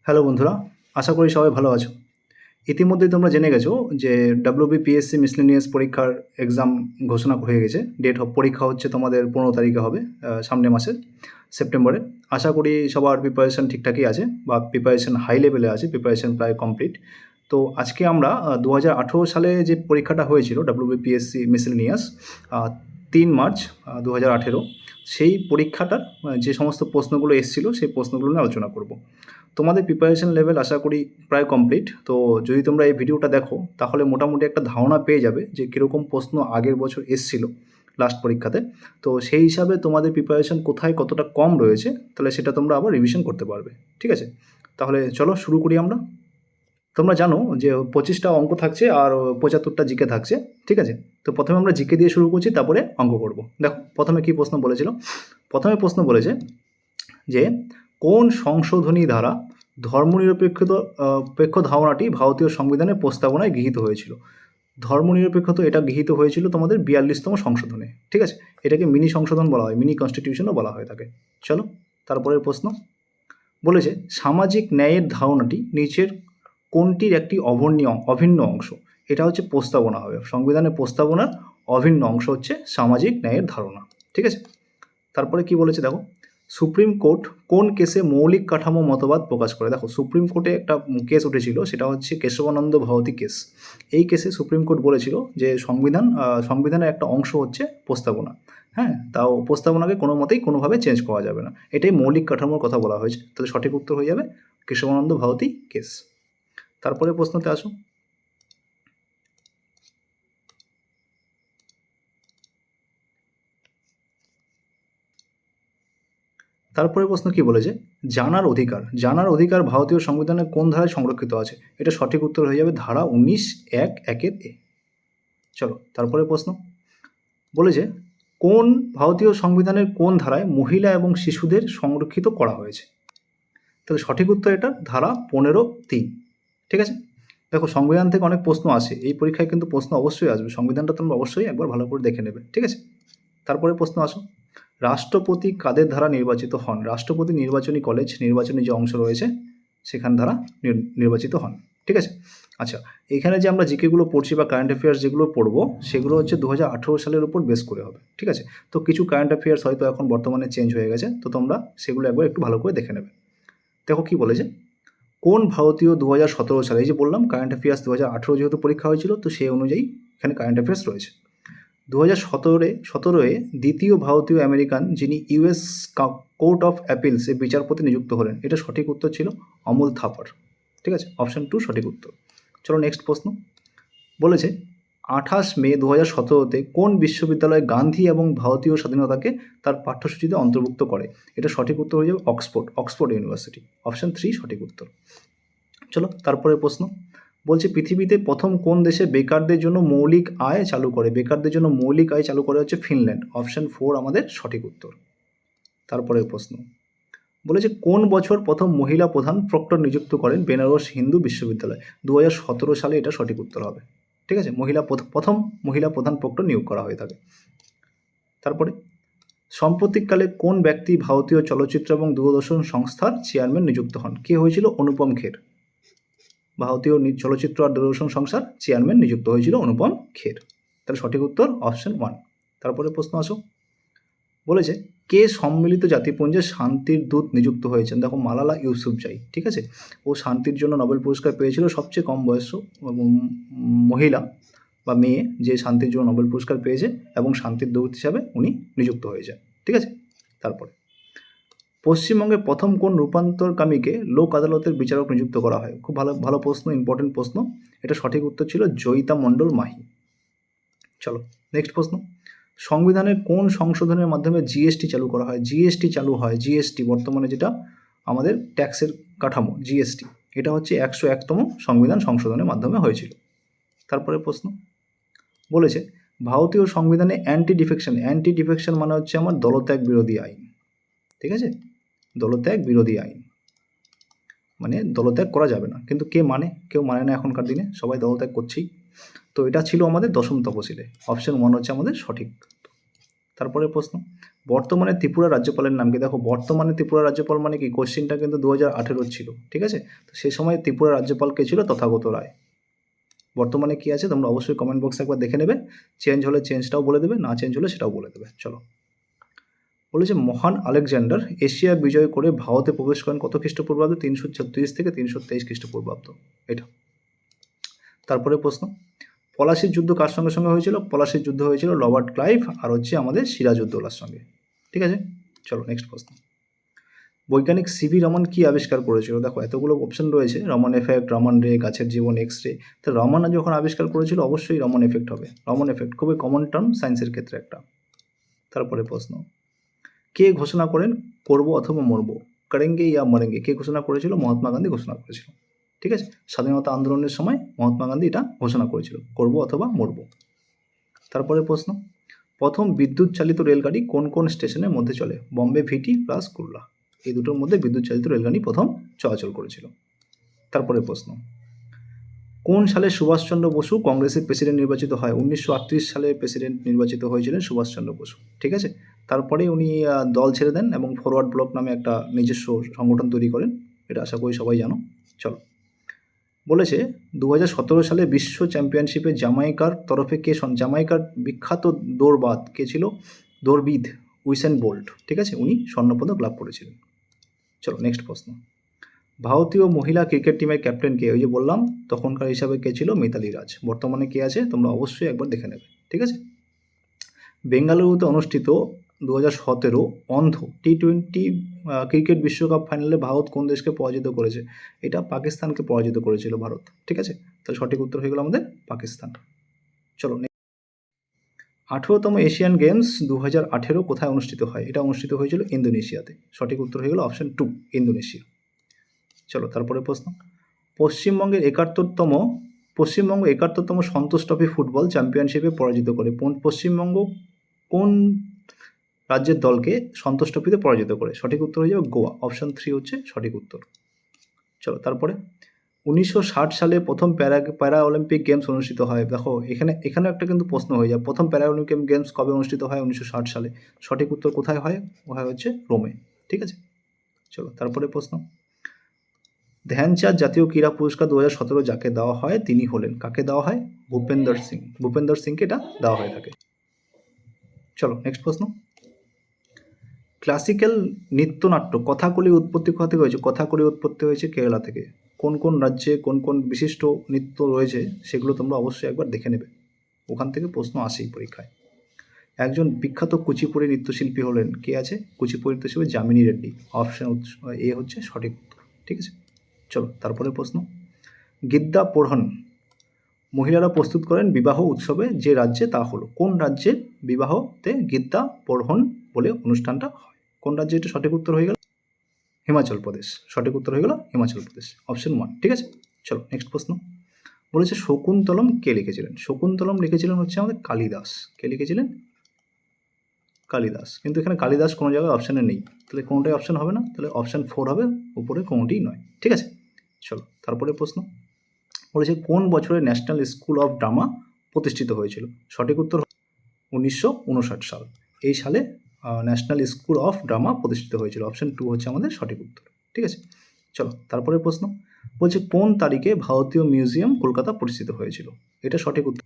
Hello বন্ধুরা, আশা করি সবাই ভালো আছো। ইতিমধ্যেই তোমরা জেনে গেছো যে WBPSC মিসলেনিয়াস পরীক্ষার এক্সাম ঘোষণা হয়ে গেছে। ডেট অফ পরীক্ষা হচ্ছে তোমাদের 15 তারিখে হবে, সামনের মাসের সেপ্টেম্বরে। আশা করি সবার প্রিপারেশন ঠিকঠাকই আছে বা প্রিপারেশন হাই লেভেলে আছে, প্রিপারেশন প্রায় কমপ্লিট। তো আজকে আমরা 2018 সালে যে পরীক্ষাটা হয়েছিল WBPSC মিসলেনিয়াস 3 মার্চ 2018, সেই পরীক্ষাটার যে সমস্ত প্রশ্নগুলো এসেছিলো সেই প্রশ্নগুলো নিয়ে আলোচনা করব। তোমাদের প্রিপারেশন লেভেল আশা করি প্রায় কমপ্লিট। তো যদি তোমরা এই ভিডিওটা দেখো তাহলে মোটামুটি একটা ধারণা পেয়ে যাবে যে কীরকম প্রশ্ন আগের বছর এসছিল লাস্ট পরীক্ষাতে। তো সেই হিসাবে তোমাদের প্রিপারেশন কোথায় কতটা কম রয়েছে তাহলে সেটা তোমরা আবার রিভিশন করতে পারবে। ঠিক আছে, তাহলে চলো শুরু করি আমরা। তোমরা জানো যে 25টা অঙ্ক থাকছে আর 75টা জিকে থাকছে। ঠিক আছে, তো প্রথমে আমরা জিকে দিয়ে শুরু করছি, তারপরে অঙ্ক করব। দেখো প্রথমে কী প্রশ্ন বলেছিল। প্রথমে প্রশ্ন বলেছে যে কোন সংশোধনী দ্বারা ধর্মনিরপেক্ষ ধারণাটি ভারতীয় সংবিধানের প্রস্তাবনায় গৃহীত হয়েছিল। ধর্মনিরপেক্ষতা এটা গৃহীত হয়েছিল তোমাদের 42তম সংশোধনে। ঠিক আছে, এটাকে মিনি সংশোধন বলা হয়, মিনি কনস্টিটিউশনও বলা হয়ে থাকে। চলো তারপরের প্রশ্ন বলেছে সামাজিক ন্যায়ের ধারণাটি নিচের কোনটির একটি অভিন্ন অংশ। এটা হচ্ছে প্রস্তাবনা হবে, সংবিধানের প্রস্তাবনার অভিন্ন অংশ হচ্ছে সামাজিক ন্যায়ের ধারণা। ঠিক আছে, তারপরে কি বলেছে দেখো, সুপ্রিম কোর্ট কোন কেসে মৌলিক কাঠামো মতবাদ প্রকাশ করে। দেখো সুপ্রিম কোর্টে একটা কেস উঠেছিল, সেটা হচ্ছে কেশবানন্দ ভারতী কেস। এই কেসে সুপ্রিম কোর্ট বলেছিল যে সংবিধানের একটা অংশ হচ্ছে প্রস্তাবনা। হ্যাঁ, তাও প্রস্তাবনাকে কোনো মতেই কোনোভাবে চেঞ্জ করা যাবে না, এটাই মৌলিক কাঠামোর কথা বলা হয়েছে। তাহলে সঠিক উত্তর হয়ে যাবে কেশবানন্দ ভারতী কেস। তারপরে প্রশ্নতে আসো। তারপরে প্রশ্ন কি বলেছে, জানার অধিকার ভারতীয় সংবিধানের কোন ধারায় সংরক্ষিত আছে। এটা সঠিক উত্তর হয়ে যাবে ধারা 19(1)(1)(a)। চলো তারপরে প্রশ্ন বলেছে কোন ভারতীয় সংবিধানের কোন ধারায় মহিলা এবং শিশুদের সংরক্ষিত করা হয়েছে। তাহলে সঠিক উত্তর এটা ধারা 15(3). ঠিক আছে, দেখো সংবিধান থেকে অনেক প্রশ্ন আসে, এই পরীক্ষায় কিন্তু প্রশ্ন অবশ্যই আসবে, সংবিধানটা তোমরা অবশ্যই একবার ভালো করে দেখে নেবে। ঠিক আছে, তারপরে প্রশ্ন আসো, রাষ্ট্রপতি কাদের দ্বারা নির্বাচিত হন। রাষ্ট্রপতি নির্বাচনী কলেজ, নির্বাচনী যে অংশ রয়েছে সেখান দ্বারা নির্বাচিত হন। ঠিক আছে, আচ্ছা এখানে যে আমরা জিকেগুলো পড়ছি বা কারেন্ট অ্যাফেয়ার্স যেগুলো পড়বো সেগুলো হচ্ছে 2018 সালের উপর বেস করে হবে। ঠিক আছে, তো কিছু কারেন্ট অ্যাফেয়ার্স হয়তো এখন বর্তমানে চেঞ্জ হয়ে গেছে, তো তোমরা সেগুলো একবার একটু ভালো করে দেখে নেবে। দেখো কি বলেছে, কোন ভারতীয় 2017 সালে, এই যে বললাম কারেন্ট অ্যাফেয়ার্স 2018 যেহেতু পরীক্ষা হয়েছিল তো সেই অনুযায়ী এখানে কারেন্ট অ্যাফেয়ার্স রয়েছে। 2017-এ দ্বিতীয় ভারতীয় আমেরিকান যিনি ইউএস কোর্ট অফ অ্যাপিলসে বিচারপতি নিযুক্ত হলেন। এটা সঠিক উত্তর ছিল অমল থাপার। ঠিক আছে, অপশন 2 সঠিক উত্তর। চলো নেক্সট প্রশ্ন বলেছে 28 মে 2017-তে কোন বিশ্ববিদ্যালয় গান্ধী এবং ভারতীয় স্বাধীনতাকে তার পাঠ্যসূচিতে অন্তর্ভুক্ত করে। এটা সঠিক উত্তর হয়ে যাবে অক্সফোর্ড ইউনিভার্সিটি। অপশন 3 সঠিক উত্তর। চলো তারপরে প্রশ্ন বলছে পৃথিবীতে প্রথম কোন দেশে বেকারদের জন্য মৌলিক আয় চালু করে। বেকারদের জন্য মৌলিক আয় চালু করে হচ্ছে ফিনল্যান্ড। অপশন 4 আমাদের সঠিক উত্তর। তারপরে প্রশ্ন বলেছে কোন বছর প্রথম মহিলা প্রধান প্রক্টর নিযুক্ত করেন বেনারস হিন্দু বিশ্ববিদ্যালয়। 2017 সালে এটা সঠিক উত্তর হবে। ঠিক আছে, প্রথম মহিলা প্রধান প্রক্টর নিয়োগ করা হয়ে থাকে। তারপরে সাম্প্রতিককালে কোন ব্যক্তি ভারতীয় চলচ্চিত্র এবং দূরদর্শন সংস্থার চেয়ারম্যান নিযুক্ত হন। কে হয়েছিল, অনুপম খের। ভারতীয় চলচ্চিত্র আর দূরদর্শন সংস্থার চেয়ারম্যান নিযুক্ত হয়েছিল অনুপম খের। তাহলে সঠিক উত্তর অপশন 1। তারপরে প্রশ্ন আসো, বলেছে কে সম্মিলিত জাতিপুঞ্জে শান্তির দূত নিযুক্ত হয়েছেন। দেখো মালালা ইউসুফজাই। ঠিক আছে, ও শান্তির জন্য নোবেল পুরস্কার পেয়েছিল, সবচেয়ে কম বয়স্ক মহিলা বা মেয়ে যে শান্তির জন্য নোবেল পুরস্কার পেয়েছে এবং শান্তির দূত হিসাবে উনি নিযুক্ত হয়েছেন। ঠিক আছে, তারপরে পশ্চিমবঙ্গে প্রথম কোন রূপান্তরকামীকে লোক আদালতের বিচারক নিযুক্ত করা হয়। খুব ভালো ভালো প্রশ্ন, ইম্পর্টেন্ট প্রশ্ন। এটা সঠিক উত্তর ছিল জয়িতা মণ্ডল মাহি। চলো নেক্সট প্রশ্ন, সংবিধানের কোন সংশোধনের মাধ্যমে জিএসটি চালু করা হয়। জিএসটি বর্তমানে যেটা আমাদের ট্যাক্সের কাঠামো জিএসটি, এটা হচ্ছে 101তম সংবিধান সংশোধনের মাধ্যমে হয়েছিল। তারপরে প্রশ্ন বলেছে ভারতীয় সংবিধানে অ্যান্টি ডিফেকশন মানে হচ্ছে আমার দলত্যাগ বিরোধী আইন। ঠিক আছে, দলত্যাগ বিরোধী আইন মানে দলত্যাগ করা যাবে না, কিন্তু কেউ মানে না এখনকার দিনে, সবাই দলত্যাগ করছেই। তো এটা ছিল আমাদের 10ম তফসিলে। অপশন 1 হচ্ছে আমাদের সঠিক। তারপরে প্রশ্ন বর্তমানে ত্রিপুরা রাজ্যপালের নাম কি? দেখো বর্তমানে ত্রিপুরা রাজ্যপাল মানে কি, কোশ্চেনটা কিন্তু 2018 ছিল, ঠিক আছে। তো সেই সময় ত্রিপুরা রাজ্যপাল কে ছিল? তথাগত রায়। বর্তমানে কি আছে তোমরা অবশ্যই কমেন্ট বক্সে একবার দেখে নেবে, চেঞ্জ হলে চেঞ্জটাও বলে দেবে, না চেঞ্জ হলে সেটাও বলে দেবে। চলো, বলেছে মহান আলেকজান্ডার এশিয়া বিজয় করে ভারতে প্রবেশ করেন কত খ্রিস্টপূর্বাব্দে? 336 থেকে 323 খ্রিস্টপূর্বাব্দ এটা। তারপরে প্রশ্ন, পলাশির যুদ্ধ কার সঙ্গে সঙ্গে হয়েছিল? পলাশির যুদ্ধ হয়েছিল রবার্ট ক্লাইভ আর হচ্ছে আমাদের সিরাজউদ্দৌলার সঙ্গে, ঠিক আছে। চলো নেক্সট প্রশ্ন, বৈজ্ঞানিক সিভি রমন কি আবিষ্কার করেছিল? দেখো এতগুলো অপশন রয়েছে, রমন এফেক্ট, রমন রে, গাছের জীবন, এক্স রে। তো রমন যখন আবিষ্কার করেছিল অবশ্যই রমন এফেক্ট হবে। রমন এফেক্ট খুবই কমন টার্ম সায়েন্সের ক্ষেত্রে একটা। তারপরে প্রশ্ন, কে ঘোষণা করেন করবো অথবা মরবো, করেঙ্গে ইয়া মরেঙ্গে? কে ঘোষণা করেছিল? মহাত্মা গান্ধী ঘোষণা করেছিল, ঠিক আছে। স্বাধীনতা আন্দোলনের সময় মহাত্মা গান্ধী এটা ঘোষণা করেছিল, করবো অথবা মরবো। তারপরে প্রশ্ন, প্রথম বিদ্যুৎ চালিত রেলগাড়ি কোন কোন স্টেশনের মধ্যে চলে? বম্বে ভিটি প্লাস কুর্লা, এই দুটোর মধ্যে বিদ্যুৎ চালিত রেলগাড়ি প্রথম চলাচল করেছিল। তারপরে প্রশ্ন, কোন সালে সুভাষচন্দ্র বসু কংগ্রেসের প্রেসিডেন্ট নির্বাচিত হয়? 1938 সালে প্রেসিডেন্ট নির্বাচিত হয়েছিলেন সুভাষচন্দ্র বসু, ঠিক আছে। তারপরে উনি দল ছেড়ে দেন এবং ফরওয়ার্ড ব্লক নামে একটা নিজস্ব সংগঠন তৈরি করেন, এটা আশা করি সবাই জানো। চলো, বলেছে 2017 সালে বিশ্ব চ্যাম্পিয়নশিপে জামাইকার তরফে কে জামাইকার বিখ্যাত দৌড়বাদ কে ছিল? দৌড়বিদ উইসেন বোল্ট, ঠিক আছে, উনি স্বর্ণপদক লাভ করেছিলেন। চলো নেক্সট প্রশ্ন, ভারতীয় মহিলা ক্রিকেট টিমের ক্যাপ্টেন কে? ওই যে বললাম তখনকার হিসাবে কে ছিল? মিতালি রাজ। বর্তমানে কে আছে তোমরা অবশ্যই একবার দেখে নেবে, ঠিক আছে। বেঙ্গালুরুতে অনুষ্ঠিত 2017 অন্ধ টি20 ক্রিকেট বিশ্বকাপ ফাইনালে ভারত কোন দেশকে পরাজিত করেছে? এটা পাকিস্তানকে পরাজিত করেছিল ভারত, ঠিক আছে। তাহলে সঠিক উত্তর হয়ে গেল আমাদের পাকিস্তান। চলো, 18তম এশিয়ান গেমস 2018 কোথায় অনুষ্ঠিত হয়? এটা অনুষ্ঠিত হয়েছিল ইন্দোনেশিয়াতে। সঠিক উত্তর হয়ে গেল অপশন 2, ইন্দোনেশিয়া। চলো তারপরে প্রশ্ন, পশ্চিমবঙ্গ 71তম সন্তোষ ট্রফি ফুটবল চ্যাম্পিয়নশিপে পরাজিত করে পশ্চিমবঙ্গ কোন রাজ্যের দলকে সন্তোষ ট্রফিতে পরাজিত করে? সঠিক উত্তর হয়ে যাবে গোয়া, অপশন 3 হচ্ছে সঠিক উত্তর। চলো তারপরে, 1960 সালে প্রথম প্যারা অলিম্পিক গেমস অনুষ্ঠিত হয়। দেখো এখানে একটা কিন্তু প্রশ্ন হয়ে যায়, প্রথম প্যারা অলিম্পিক গেমস কবে অনুষ্ঠিত হয়? 1960 সালে। সঠিক উত্তর কোথায় হয়? হচ্ছে রোমে, ঠিক আছে। চলো তারপরে প্রশ্ন, ধ্যানচাঁদ জাতীয় ক্রীড়া পুরস্কার 2017 যাকে দেওয়া হয় তিনি হলেন? কাকে দেওয়া হয়? ভূপেন্দর সিংকে এটা দেওয়া হয়ে থাকে। চলো নেক্সট প্রশ্ন, ক্লাসিক্যাল নৃত্যনাট্য কথাকলি উৎপত্তি কোথা থেকে হয়েছে? কথাকলি উৎপত্তি হয়েছে কেরালা থেকে। কোন কোন রাজ্যে কোন কোন বিশিষ্ট নৃত্য রয়েছে সেগুলো তোমরা অবশ্যই একবার দেখে নেবে, ওখান থেকে প্রশ্ন আসেই পরীক্ষায়। একজন বিখ্যাত কুচিপুড়ি নৃত্যশিল্পী হলেন, কে আছে? কুচিপুড়ি নৃত্যশিল্পী যামিনী রেড্ডি, অপশন এ হচ্ছে সঠিক উত্তর, ঠিক আছে। চলো তারপরে প্রশ্ন, গিদ্দা পোড়হন মহিলারা প্রস্তুত করেন বিবাহ উৎসবে যে রাজ্যে, তা হলো কোন রাজ্যে? বিবাহতে গিদ্দা পোড়হন বলে অনুষ্ঠানটা হয়, কোন রাজ্যে? এটা সঠিক উত্তর হয়ে গেল হিমাচল প্রদেশ। সঠিক উত্তর হয়ে গেল হিমাচল প্রদেশ, অপশন 1, ঠিক আছে। চলো নেক্সট প্রশ্ন, বলেছে শকুন্তলম কে লিখেছিলেন? শকুন্তলম লিখেছিলেন হচ্ছে আমাদের কালিদাস। কে লিখেছিলেন? কালিদাস। কিন্তু এখানে কালিদাস কোনো জায়গায় অপশানে নেই, তাহলে কোনোটাই অপশান হবে না, তাহলে অপশান 4 হবে, উপরে কোনোটিই নয়, ঠিক আছে। চলো তারপরে প্রশ্ন, বলেছে কোন বছরে ন্যাশনাল স্কুল অফ ড্রামা প্রতিষ্ঠিত হয়েছিল? সঠিক উত্তর 1959 সাল। এই সালে ন্যাশনাল স্কুল অফ ড্রামা প্রতিষ্ঠিত হয়েছিল, অপশন 2 হচ্ছে আমাদের সঠিক উত্তর, ঠিক আছে। চলো তারপরে প্রশ্ন, বলছে কোন তারিখে ভারতীয় মিউজিয়াম কলকাতা প্রতিষ্ঠিত হয়েছিল? এটা সঠিক উত্তর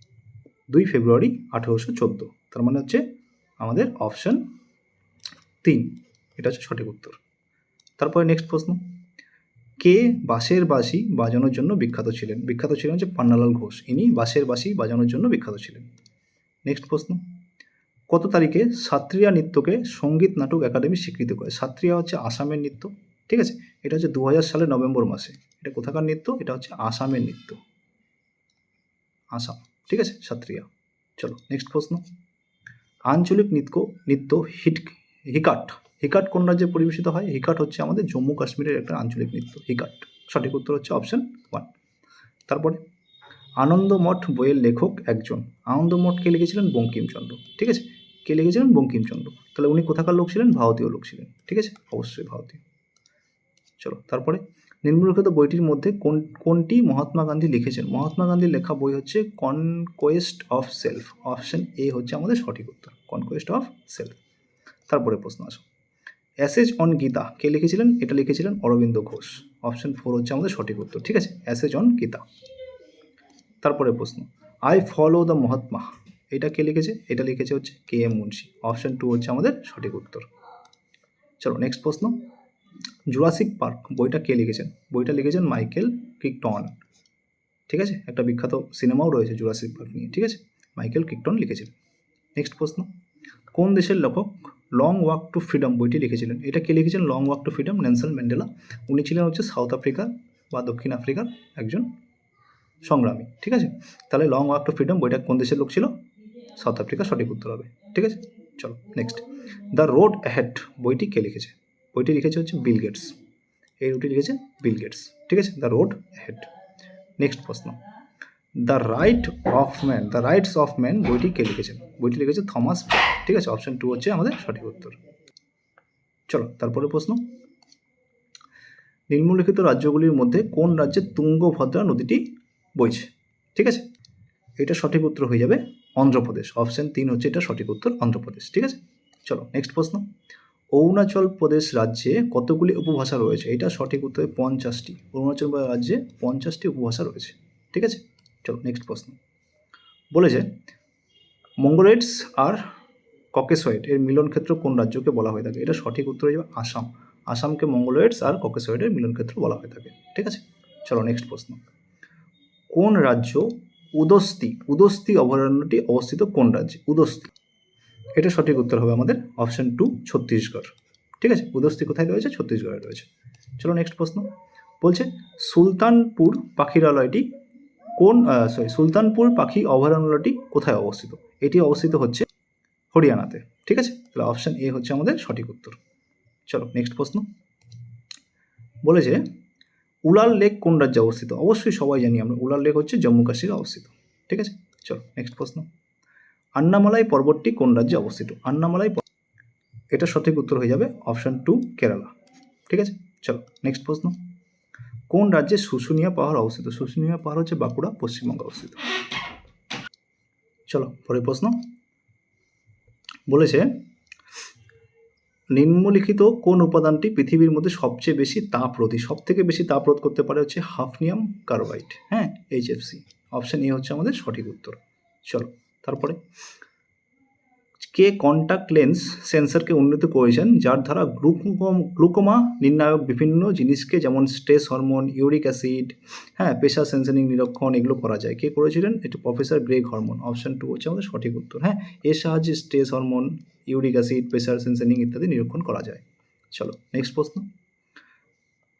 2 ফেব্রুয়ারি 1814, তার মানে হচ্ছে আমাদের অপশন 3, এটা হচ্ছে সঠিক উত্তর। তারপরে নেক্সট প্রশ্ন, কে বাঁশের বাঁশি বাজানোর জন্য বিখ্যাত ছিলেন? বিখ্যাত ছিলেন হচ্ছে পান্নালাল ঘোষ, ইনি বাঁশের বাঁশি বাজানোর জন্য বিখ্যাত ছিলেন। নেক্সট প্রশ্ন, কত তারিখে সাত্রিয়া নৃত্যকে সঙ্গীত নাটক একাডেমি স্বীকৃতি করে? সাত্রিয়া হচ্ছে আসামের নৃত্য, ঠিক আছে। এটা হচ্ছে 2000 সালের নভেম্বর মাসে। এটা কোথাকার নৃত্য? এটা হচ্ছে আসামের নৃত্য, আসাম, ঠিক আছে, সাত্রিয়া। চলো নেক্সট প্রশ্ন, আঞ্চলিক নৃত্য হিকাট কোন রাজ্যে পরিবেশিত হয়? হিকাট হচ্ছে আমাদের জম্মু কাশ্মীরের একটা আঞ্চলিক নৃত্য, হিকাট। সঠিক উত্তর হচ্ছে অপশন 1। তারপরে, আনন্দমঠ বইয়ের লেখক একজন। আনন্দমঠকে লিখেছিলেন বঙ্কিমচন্দ্র, ঠিক আছে। কে লিখেছিলেন? বঙ্কিমচন্দ্র। তাহলে উনি কোথাকার লোক ছিলেন? ভারতীয় লোক ছিলেন, ঠিক আছে, অবশ্যই ভারতীয়। চলো তারপরে, নিম্নলিখিত বইটির মধ্যে কোনটি মহাত্মা গান্ধী লিখেছেন? মহাত্মা গান্ধীর লেখা বই হচ্ছে conquest of self, option A হচ্ছে আমাদের সঠিক উত্তর, কনকোয়েস্ট অফ সেলফ। তারপরে প্রশ্ন আসো, অ্যাসেজ অন গীতা কে লিখেছিলেন? এটা লিখেছিলেন অরবিন্দ ঘোষ। অপশন 4 হচ্ছে আমাদের সঠিক উত্তর। ঠিক আছে, অ্যাসেজ অন গীতা। তারপরে প্রশ্ন, আই ফলো দ্য মহাত্মা এটা কে লিখেছে? এটা লিখেছে হচ্ছে কে এম মুন্সি। অপশন 2 হচ্ছে আমাদের সঠিক উত্তর। চলো নেক্সট প্রশ্ন, জুরাসিক পার্ক বইটা কে লিখেছেন? বইটা লিখেছেন মাইকেল ক্রিকটন। ঠিক আছে, একটা বিখ্যাত সিনেমাও রয়েছে জুরাসিক পার্ক নিয়ে। ঠিক আছে, মাইকেল ক্রিকটন লিখেছিলেন। নেক্সট প্রশ্ন, কোন দেশের লেখক লং ওয়াক টু ফ্রিডম বইটি লিখেছিলেন? এটা কে লিখেছেন long walk two freedom? Nelson Mandela. উনি ছিলেন হচ্ছে সাউথ আফ্রিকার বা দক্ষিণ আফ্রিকার একজন সংগ্রামী। ঠিক আছে, তাহলে লং ওয়াক টু ফ্রিডম বইটা কোন দেশের লোক ছিল? সাউথ আফ্রিকা সঠিক উত্তর হবে। ঠিক আছে, চলো নেক্সট, দ্য রোড অ্যাহেড বইটি কে লিখেছে? বইটি লিখেছে হচ্ছে বিল গেটস। এই রুটি লিখেছে বিল গেটস। ঠিক আছে, দ্য রোড অ্যাহেড। নেক্সট প্রশ্ন, দ্য রাইটস অফ ম্যান বইটি কে লিখেছেন? বইটি লিখেছে থমাস পেন। ঠিক আছে, অপশন 2 হচ্ছে আমাদের সঠিক উত্তর। চলো তারপরে প্রশ্ন, নিম্নলিখিত রাজ্যগুলির মধ্যে কোন রাজ্যে তুঙ্গভদ্রা নদীটি বইছে? ঠিক আছে, এটা সঠিক উত্তর হয়ে যাবে অন্ধ্রপ্রদেশ। অপশন 3 হচ্ছে এটা সঠিক উত্তর, অন্ধ্রপ্রদেশ। ঠিক আছে, চলো নেক্সট প্রশ্ন, অরুণাচল প্রদেশ রাজ্যে কতগুলি উপভাষা রয়েছে? এটা সঠিক উত্তর 50টি। অরুণাচল রাজ্যে 50টি উপভাষা রয়েছে। ঠিক আছে, চলো নেক্সট প্রশ্ন, বলেছে মঙ্গোলয়েডস আর ককেসয়েড এর মিলন ক্ষেত্র কোন রাজ্যকে বলা হয়ে থাকে? এটা সঠিক উত্তর হয়ে যাবে আসাম। আসামকে মঙ্গোলয়েডস আর ককেসয়েডের মিলন ক্ষেত্র বলা হয়ে থাকে। ঠিক আছে, চলো নেক্সট প্রশ্ন, কোন রাজ্য উদস্তি অভয়ারণ্যটি অবস্থিত কোন রাজ্যে? উদস্তি, এটা সঠিক উত্তর হবে আমাদের অপশন 2 ছত্তিশগড়। ঠিক আছে, উদস্তি কোথায় রয়েছে? ছত্তিশগড়ে রয়েছে। চলো নেক্সট প্রশ্ন, বলছে সুলতানপুর পাখিরালয়টি সুলতানপুর পাখি অভয়ারণ্যটি কোথায় অবস্থিত? এটি অবস্থিত হচ্ছে হরিয়ানাতে। ঠিক আছে, তাহলে অপশন এ হচ্ছে আমাদের সঠিক উত্তর। চলো নেক্সট প্রশ্ন, বলেছে উলার লেক কোন রাজ্যে অবস্থিত? অবশ্যই সবাই জানি আমরা, উলার লেক হচ্ছে জম্মু কাশ্মীরে অবস্থিত। ঠিক আছে, চলো নেক্সট প্রশ্ন, আন্নামালাই পর্বতটি কোন রাজ্যে অবস্থিত? এটা সঠিক উত্তর হয়ে যাবে অপশন 2 কেরালা। ঠিক আছে, চলো নেক্সট প্রশ্ন, কোন রাজ্যে শুশুনিয়া পাহাড় অবস্থিত? শুশুনিয়া পাহাড় হচ্ছে বাঁকুড়া, পশ্চিমবঙ্গে অবস্থিত। চলো পরের প্রশ্ন, বলেছে নিম্নলিখিত কোন উপাদানটি পৃথিবীর মধ্যে সবচেয়ে বেশি তাপরোধী? সব থেকে বেশি তাপরোধ করতে পারে হচ্ছে হাফনিয়াম কার্বাইড। হ্যাঁ, HFC। অপশন এ হচ্ছে আমাদের সঠিক উত্তর। চলো তারপরে, কে কন্ট্যাক্ট লেন্স সেন্সরকে উন্নত করেছেন যার দ্বারা গ্লুকোমা নির্ণায়ক বিভিন্ন জিনিসকে যেমন স্ট্রেস হরমোন, ইউরিক অ্যাসিড, হ্যাঁ প্রেশার সেন্সিং নিরীক্ষণ এগুলো করা যায়? কে করেছিলেন? এটা প্রফেসর গ্রেগ হরমোন। অপশন 2 হচ্ছে আমাদের সঠিক উত্তর। হ্যাঁ, এর সাহায্যে stress hormone, uric acid, pressure sensing ইত্যাদি নিরীক্ষণ করা যায়। চলো নেক্সট প্রশ্ন,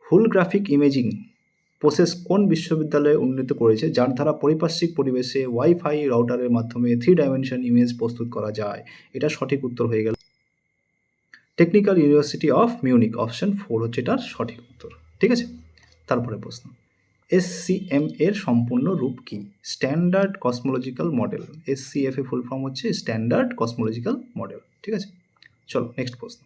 হোলগ্রাফিক ইমেজিং প্রসেস কোন বিশ্ববিদ্যালয়ে উন্নীত করেছে যার দ্বারা পারিপার্শ্বিক পরিবেশে ওয়াইফাই রাউটারের মাধ্যমে 3 ডাইমেনশন ইমেজ প্রস্তুত করা যায়? এটা সঠিক উত্তর হয়ে গেল technical university of Munich. Option 4 হচ্ছে এটার সঠিক উত্তর। ঠিক আছে, তারপরে প্রশ্ন, SCM এর সম্পূর্ণ রূপ কি? Standard cosmological model. SCF এর ফুল ফর্ম হচ্ছে স্ট্যান্ডার্ড কসমোলজিক্যাল মডেল। ঠিক আছে, চলো নেক্সট প্রশ্ন,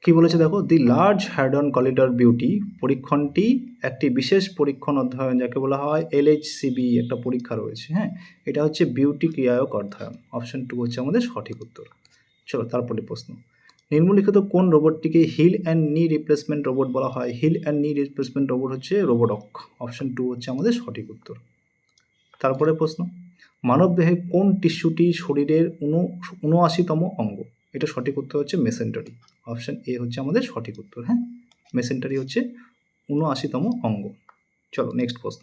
কি বলেছে দেখো, দি লার্জ হ্যাডন কলিডর বিউটি পরীক্ষণটি একটি বিশেষ পরীক্ষণ অধ্যয়ন যাকে বলা হয় LHCB, একটা পরীক্ষা রয়েছে। হ্যাঁ, এটা হচ্ছে বিউটি ক্রিয়ায়ক অধ্যয়ন। অপশন 2 হচ্ছে আমাদের সঠিক উত্তর। চলো তারপরে প্রশ্ন, নিম্নলিখিত কোন রোবটটিকে heel and knee replacement robot বলা হয়? Heel and knee replacement robot হচ্ছে রোবোডক। অপশন 2 হচ্ছে আমাদের সঠিক উত্তর। তারপরে প্রশ্ন, মানবদেহে কোন টিস্যুটি শরীরের 79তম অঙ্গ? এটা সঠিক উত্তর হচ্ছে মেসেন্টারি। অপশন এ হচ্ছে আমাদের সঠিক উত্তর। হ্যাঁ, মেসেন্টারি হচ্ছে 79তম অঙ্গ। চলো নেক্সট প্রশ্ন,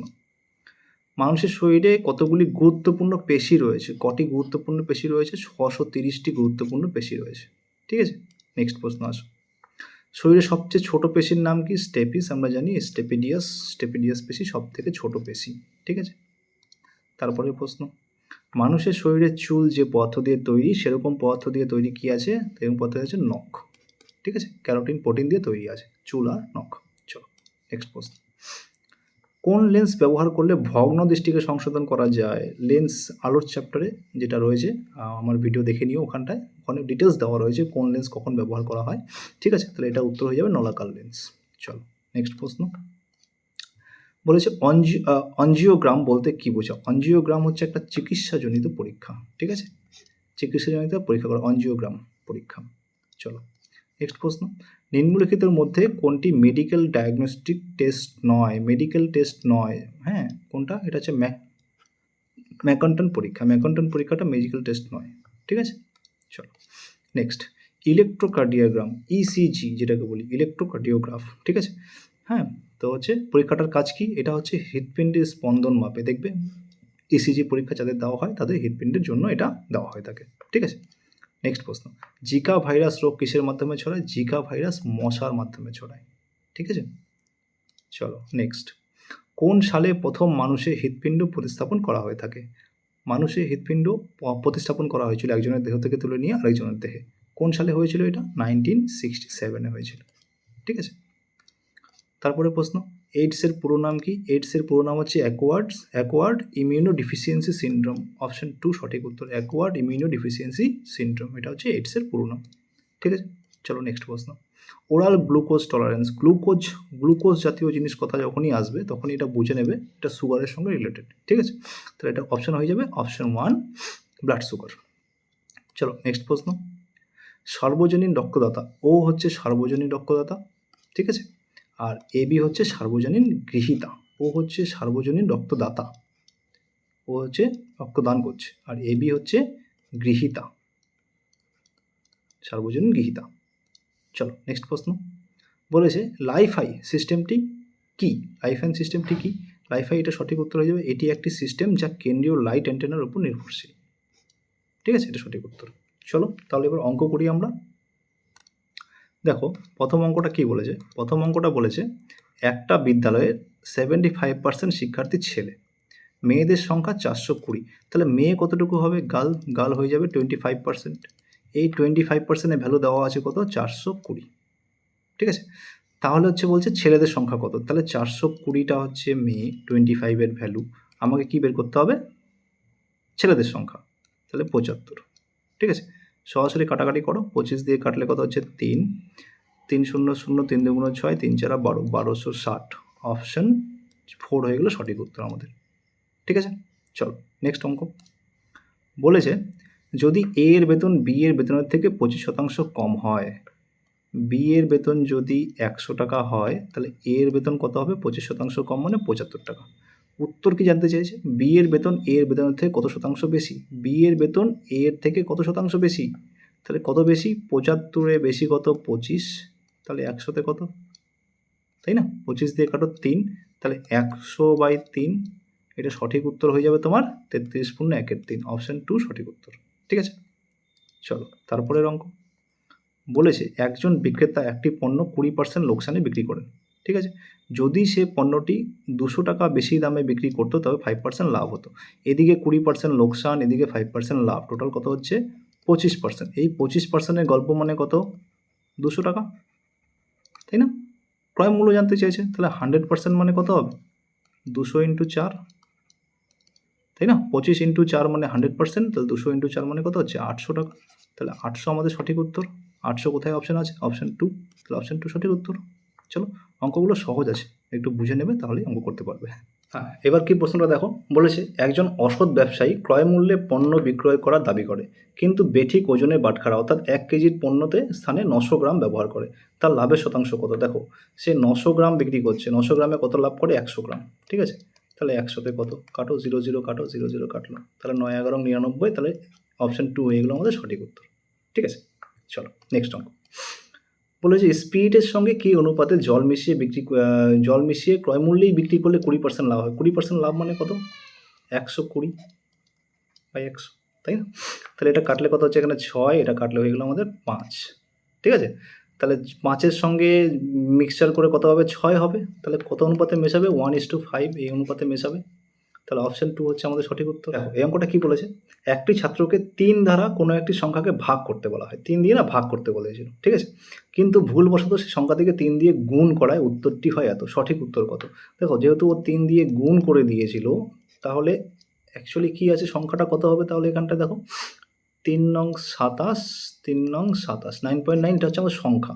মানুষের শরীরে কতগুলি গুরুত্বপূর্ণ পেশি রয়েছে? কটি গুরুত্বপূর্ণ পেশি রয়েছে? 630টি গুরুত্বপূর্ণ পেশি রয়েছে। ঠিক আছে, নেক্সট প্রশ্ন আসো, শরীরের সবচেয়ে ছোট পেশির নাম কি? স্টেপিস, আমরা জানি স্টেপিডিয়াস পেশি সব থেকে ছোট পেশি। ঠিক আছে, তারপরে প্রশ্ন, মানুষের শরীরের চুল যে পদার্থ দিয়ে তৈরি সেরকম পদার্থ দিয়ে তৈরি কি আছে? এরকম পদার্থ আছে নখ। ঠিক আছে, ক্যারোটিন প্রোটিন দিয়ে তৈরি আছে চুল আর নখ। চলো নেক্সট প্রশ্ন, কোন লেন্স ব্যবহার করলে ভগ্ন দৃষ্টিকে সংশোধন করা যায়? লেন্স আলোর চ্যাপ্টারে যেটা রয়েছে, আমার ভিডিও দেখে নিও, ওখানে ডিটেলস দেওয়া রয়েছে কোন লেন্স কখন ব্যবহার করা হয়। ঠিক আছে, তাহলে এটা উত্তর হয়ে যাবে নলাকার লেন্স। চলো নেক্সট প্রশ্ন, বলেছে অঞ্জিওগ্রাম বলতে কি বোঝা? অঞ্জিওগ্রাম হচ্ছে একটা চিকিৎসাজনিত পরীক্ষা। ঠিক আছে, চিকিৎসাজনিত পরীক্ষা করা, অঞ্জিওগ্রাম পরীক্ষা। চলো নেক্সট প্রশ্ন, নিম্নলিখিতের মধ্যে কোনটি মেডিকেল ডায়াগনস্টিক টেস্ট নয়? মেডিকেল টেস্ট নয়, হ্যাঁ কোনটা? এটা হচ্ছে ম্যাকন্টন পরীক্ষা। ম্যাকন্টন পরীক্ষাটা মেডিকেল টেস্ট নয়, ঠিক আছে। চলো নেক্সট, ইলেকট্রোকার্ডিওগ্রাম, ইসিজি যেটাকে বলি, ইলেকট্রোকার্ডিওগ্রাফ, ঠিক আছে। হ্যাঁ, তো হচ্ছে পরীক্ষাটার কাজ কি? এটা হচ্ছে হৃৎপিণ্ডের স্পন্দন মাপে। দেখবে ইসিজি পরীক্ষা যাদের দেওয়া হয় তাদের হৃৎপিণ্ডের জন্য এটা দেওয়া হয় থাকে, ঠিক আছে। নেক্সট প্রশ্ন, জিকা ভাইরাস রোগ কিসের মাধ্যমে ছড়ায়? জিকা ভাইরাস মশার মাধ্যমে ছড়ায়, ঠিক আছে। চলো নেক্সট, কোন সালে প্রথম মানুষের হৃৎপিণ্ড প্রতিস্থাপন করা হয়ে থাকে? মানুষের হৃৎপিণ্ড প্রতিস্থাপন করা হয়েছিল একজনের দেহ থেকে তুলে নিয়ে আরেকজনের দেহে। কোন সালে হয়েছিল এটা? 1967 হয়েছিল, ঠিক আছে। তারপরে প্রশ্ন, এইডসের পুরো নাম কি? এইডসের পুরো নাম হচ্ছে অ্যাকোয়ার্ড ইমিউনোডিফিসিয়েন্সি সিনড্রোম। অপশন 2 সঠিক উত্তর, অ্যাকোয়ার্ড ইমিউনোডিফিসিয়েন্সি সিনড্রোম, এটা হচ্ছে এইডসের পুরো নাম, ঠিক আছে। চলো নেক্সট প্রশ্ন, ওরাল গ্লুকোজ টলারেন্স, গ্লুকোজ জাতীয় জিনিস কথা যখনই আসবে তখনই এটা বুঝে নেবে এটা সুগারের সঙ্গে রিলেটেড, ঠিক আছে। তাহলে এটা অপশন হয়ে যাবে অপশন 1 ব্লাড সুগার। চলো নেক্সট প্রশ্ন, সার্বজনীন রক্তদাতা, ও হচ্ছে সার্বজনীন রক্তদাতা, ঠিক আছে। আর এবি হচ্ছে সার্বজনীন গৃহীতা, ও হচ্ছে সার্বজনীন রক্তদাতা, ও হচ্ছে রক্তদান করছে, আর এবি হচ্ছে গৃহীতা, সার্বজনীন গৃহীতা। চলো নেক্সট প্রশ্ন, বলেছে লাইফআই সিস্টেমটি কি? লাইফআই সিস্টেমটি কি? লাইফআই, এটা সঠিক উত্তর হয়ে যাবে, এটি একটি সিস্টেম যা কেন্দ্রীয় লাইট অ্যান্টেনার উপর নির্ভরশীল, ঠিক আছে, এটা সঠিক উত্তর। চলো তাহলে এবার অঙ্ক করি আমরা। দেখো প্রথম অঙ্কটা কি বলেছে? প্রথম অঙ্কটা বলেছে একটা বিদ্যালয়ে 75% শিক্ষার্থী ছেলে, মেয়েদের সংখ্যা 420, তাহলে মেয়ে কতটুকু হবে? গার্ল হয়ে যাবে 25%। এই 25%-এর ভ্যালু দেওয়া আছে কত? 420, ঠিক আছে। তাহলে হচ্ছে বলছে ছেলেদের সংখ্যা কত? তাহলে 420টা হচ্ছে মেয়ে, 25-এর ভ্যালু, আমাকে কি বের করতে হবে? ছেলেদের সংখ্যা, তাহলে 75, ঠিক আছে। সরাসরি কাটাকাটি করো, 25 দিয়ে কাটলে কত হচ্ছে? 3, 3 0 0, 3 2 6, 3 4 12, 1260। অপশন 4 হয়ে গেলো সঠিক উত্তর আমাদের, ঠিক আছে। চলো নেক্সট অঙ্ক, বলেছে যদি এ এর বেতন বি এর বেতনের থেকে 25% কম হয়, বি এর বেতন যদি 100 টাকা হয় তাহলে এ এর বেতন কত হবে? 25% কম মানে 75 টাকা। উত্তর কি জানতে চাইছে? বি এর বেতন এ এর বেতনের থেকে কত শতাংশ বেশি? বি এর বেতন এ এর থেকে কত শতাংশ বেশি? তাহলে কত বেশি? 75-এ বেশি কত? 25, তাহলে 100-তে কত? তাই না, 25 দিয়ে কাটো 3, তাহলে 100/3, এটা সঠিক উত্তর হয়ে যাবে তোমার 33/1/3, অপশন 2 সঠিক উত্তর, ঠিক আছে। চলো তারপরের অঙ্ক, বলেছে একজন বিক্রেতা একটি পণ্য 20% লোকসানে বিক্রি করেন, ঠিক আছে। যদি সে পণ্যটি 200 টাকা বেশি দামে বিক্রি করতো তবে 5% লাভ হতো। এদিকে 20% লোকসান, এদিকে 5% লাভ, টোটাল কত হচ্ছে? 25%। এই 25%-এর গল্প মানে কত? 200 টাকা, তাই না। ক্রয় মূল্য জানতে চাইছে, তাহলে 100% মানে কত হবে? 200 × 4, তাই না। 25 × 4 মানে 100%, তাহলে 200 × 4 মানে কত হচ্ছে? 800 টাকা, তাহলে 800 আমাদের সঠিক উত্তর। 800 কোথায় অপশন আছে? অপশন 2, তাহলে অপশন 2 সঠিক উত্তর। চলো অঙ্কগুলো সহজ আছে, একটু বুঝে নেবে তাহলেই অঙ্ক করতে পারবে। হ্যাঁ, এবার কি প্রশ্নটা দেখো, বলেছে একজন অসৎ ব্যবসায়ী ক্রয় মূল্যে পণ্য বিক্রয় করার দাবি করে, কিন্তু বেঠিক ওজনে বাটখারা অর্থাৎ 1 কেজির পণ্যতে স্থানে 900 গ্রাম ব্যবহার করে, তার লাভের শতাংশ কত? দেখো সে 900 গ্রাম বিক্রি করছে, 900 গ্রামে কত লাভ করে? 100 গ্রাম, ঠিক আছে। তাহলে 100-তে কত? কাটো, 0 0 কাটো, 0 0 কাটলো, তাহলে 9 11 99, তাহলে অপশন 2 হয়ে গেলো আমাদের সঠিক উত্তর, ঠিক আছে। চলো নেক্সট অঙ্ক, বলেছে স্পিরিটের সঙ্গে কী অনুপাতে জল মিশিয়ে ক্রয় মূল্যেই বিক্রি করলে 20% লাভ হয়? 20% লাভ মানে কত? 120/100, তাই না। তাহলে এটা কাটলে কত হচ্ছে? এখানে 6, এটা কাটলে হয়ে গেলো আমাদের 5, ঠিক আছে। তাহলে 5-এর সঙ্গে মিক্সচার করে কত হবে? 6 হবে, তাহলে কত অনুপাতে মেশাবে? 1:5 এই অনুপাতে মেশাবে, তাহলে অপশন 2 হচ্ছে আমাদের সঠিক উত্তর। দেখো এই অঙ্কটা কী বলেছে, একটি ছাত্রকে 3 দ্বারা কোনো একটি সংখ্যাকে ভাগ করতে বলা হয়, 3 দিয়ে না ভাগ করতে বলেছিল, ঠিক আছে। কিন্তু ভুলবশত সেই সংখ্যাটিকে 3 দিয়ে গুণ করায় উত্তরটি হয় এত, সঠিক উত্তর কত? দেখো যেহেতু ও 3 দিয়ে গুণ করে দিয়েছিল, তাহলে অ্যাকচুয়ালি কী আছে? সংখ্যাটা কত হবে তাহলে? এখানটা দেখো 3 নং 27, 3 নং 27, 9.9, এটা হচ্ছে আমার সংখ্যা,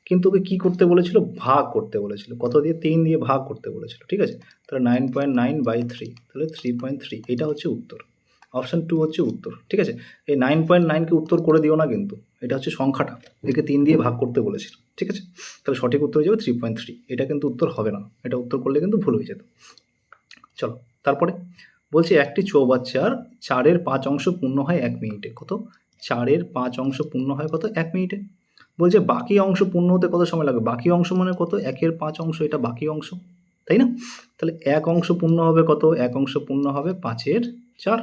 কিন্তু ওকে কী করতে বলেছিল? ভাগ করতে বলেছিল, কত দিয়ে? 3 দিয়ে ভাগ করতে বলেছিল, ঠিক আছে। তাহলে 9.9/3, তাহলে 3.3, এটা হচ্ছে উত্তর। অপশান 2 হচ্ছে উত্তর। ঠিক আছে, এই 9.9কে উত্তর করে দিও না কিন্তু, এটা হচ্ছে সংখ্যাটা, একে 3 দিয়ে ভাগ করতে বলেছিল। ঠিক আছে, তাহলে সঠিক উত্তর হয়ে যাবে 3.3। এটা কিন্তু উত্তর হবে না, এটা উত্তর করলে কিন্তু ভুল হয়ে যেত। চলো তারপরে বলছি একটি চৌবাচ্চার 4/5 অংশ পূর্ণ হয় 1 মিনিটে। কত? 4/5 অংশ পূর্ণ হয় কত? 1 মিনিটে। বলছে বাকি অংশ পূর্ণ হতে কত সময় লাগবে? বাকি অংশ মানে কত? 1/5 অংশ, এটা বাকি অংশ, তাই না? তাহলে 1 অংশ পূর্ণ হবে কত? 1 অংশ পূর্ণ হবে 5/4।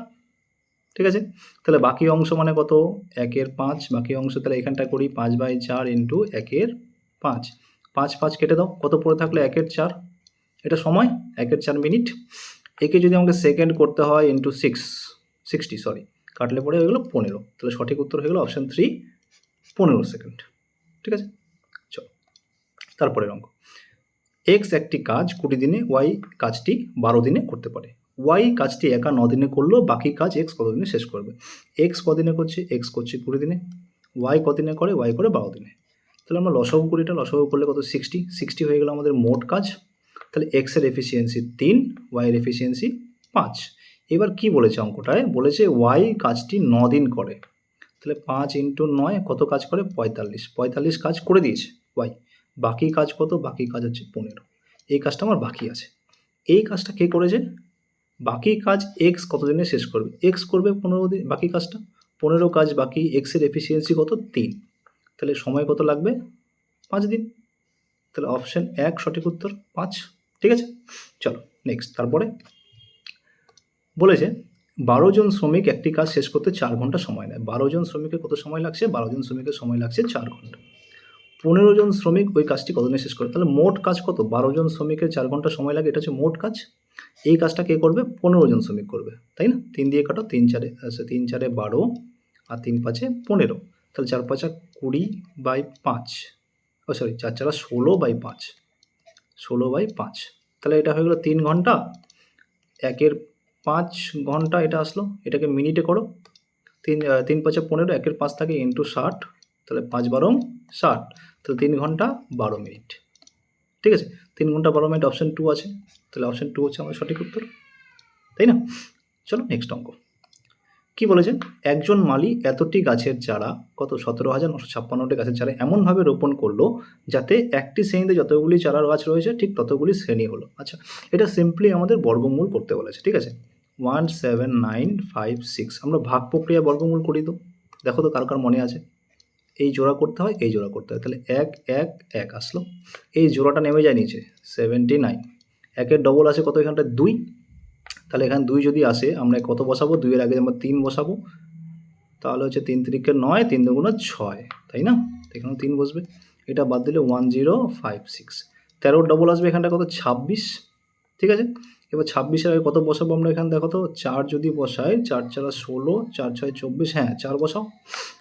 ঠিক আছে, তাহলে বাকি অংশ মানে কত? 1/5 বাকি অংশ, তাহলে এখানটা করি 5/4 ইন্টু 1/5। 5 কেটে দাও, কত পড়ে থাকলো? 1/4। এটা সময় 1/4 মিনিট। একে যদি আমাকে সেকেন্ড করতে হয় ইন্টু 60 সরি, কাটলে পরে হয়ে গেলো 15। তাহলে সঠিক উত্তর হয়ে গেলো অপশান 3, 15 সেকেন্ড। ঠিক আছে, চলো তারপরের অঙ্ক। এক্স একটি কাজ 20 দিনে, ওয়াই কাজটি 12 দিনে করতে পারে। ওয়াই কাজটি একা 9 দিনে করলো, বাকি কাজ এক্স কত দিনে শেষ করবে? এক্স কদিনে করছে? এক্স করছে 20 দিনে। ওয়াই কদিনে করে? ওয়াই করে 12 দিনে। তাহলে আমরা লসাগু করি, এটা লসাগু করলে কত? 60 হয়ে গেলো আমাদের মোট কাজ। তাহলে এক্সের এফিসিয়েন্সি 3, ওয়াইয়ের এফিসিয়েন্সি 5। এবার কি বলেছে অঙ্কটায়? বলেছে ওয়াই কাজটি 9 দিন করে, তাহলে 5 ইন্টু 9 কত কাজ করে? 45 কাজ করে দিয়েছে ওয়াই। বাকি কাজ কত? বাকি কাজ হচ্ছে 15। এই কাজটা আমার বাকি আছে। এই কাজটা কে করেছে? বাকি কাজ এক্স কত দিনে শেষ করবে? এক্স করবে 15 দিন বাকি কাজটা। 15 কাজ বাকি, এক্সের এফিসিয়েন্সি কত? 3। তাহলে সময় কত লাগবে? 5 দিন। তাহলে অপশান 1 সঠিক উত্তর, 5। ঠিক আছে, চলো নেক্সট। তারপরে বলেছে 12 জন শ্রমিক একটি কাজ শেষ করতে 4 ঘন্টা সময় নেয়। 12 জন শ্রমিকের কত সময় লাগছে? 12 জন শ্রমিকের সময় লাগছে 4 ঘন্টা। 15 জন শ্রমিক ওই কাজটি কতদিনে শেষ করে? তাহলে মোট কাজ কত? 12 জন শ্রমিকের 4 ঘন্টা সময় লাগে, এটা হচ্ছে মোট কাজ। এই কাজটা কে করবে? 15 জন শ্রমিক করবে, তাই না? 3 দিয়ে কাটো, 3 4 12 আর 3 5 15। তাহলে 4 5 20/5, ও সরি 4 4 16/5, 16/5। তাহলে এটা হয়ে গেলো 3 ঘন্টা। 1/5 ঘন্টা এটা আসলো, এটাকে মিনিটে করো। 3 5 15, 1/5 থাকে ইন্টু 60, তাহলে 5 12 60, তাহলে 3 ঘন্টা 12 মিনিট। ঠিক আছে, 3 ঘন্টা 12 মিনিট অপশান 2 আছে, তাহলে অপশান 2 হচ্ছে আমার সঠিক উত্তর, তাই না? চলো নেক্সট অঙ্ক। কি বলেছে? একজন মালি এতটি গাছের চারা, কত? 17,956টি গাছের চারা এমনভাবে রোপণ করলো যাতে একটি শ্রেণীতে যতগুলি চারা গাছ রয়েছে ঠিক ততগুলি শ্রেণী হলো। আচ্ছা, এটা সিম্পলি আমাদের বর্গমূল করতে বলেছে। ঠিক আছে, 17956, আমরা ভাগ প্রক্রিয়া বর্গমূল করি তো, দেখো তো কার কার মনে আছে? এই জোড়া করতে হয়, এই জোড়া করতে হয়, তাহলে 1 1 1 আসলো, এই জোড়াটা নেমে যায় নিচে 79। 1-এর ডবল আছে কত? এখানটা 2, তাহলে এখানে 2 যদি আসে আমরা কত বসাবো? 2-এর আগে আমরা 3 বসাবো, তাহলে হচ্ছে 3 3 9, 3 2 6, তাই না? এখানেও 3 বসবে, এটা বাদ দিলে 1056। 13-এর ডবল আসবে এখানটা কত? 26। ঠিক আছে, এবার 26-এর আগে কত বসাবো আমরা? এখানে দেখো তো 4 যদি বসাই, 4 4 16, 4 6 24, হ্যাঁ 4 বসাও,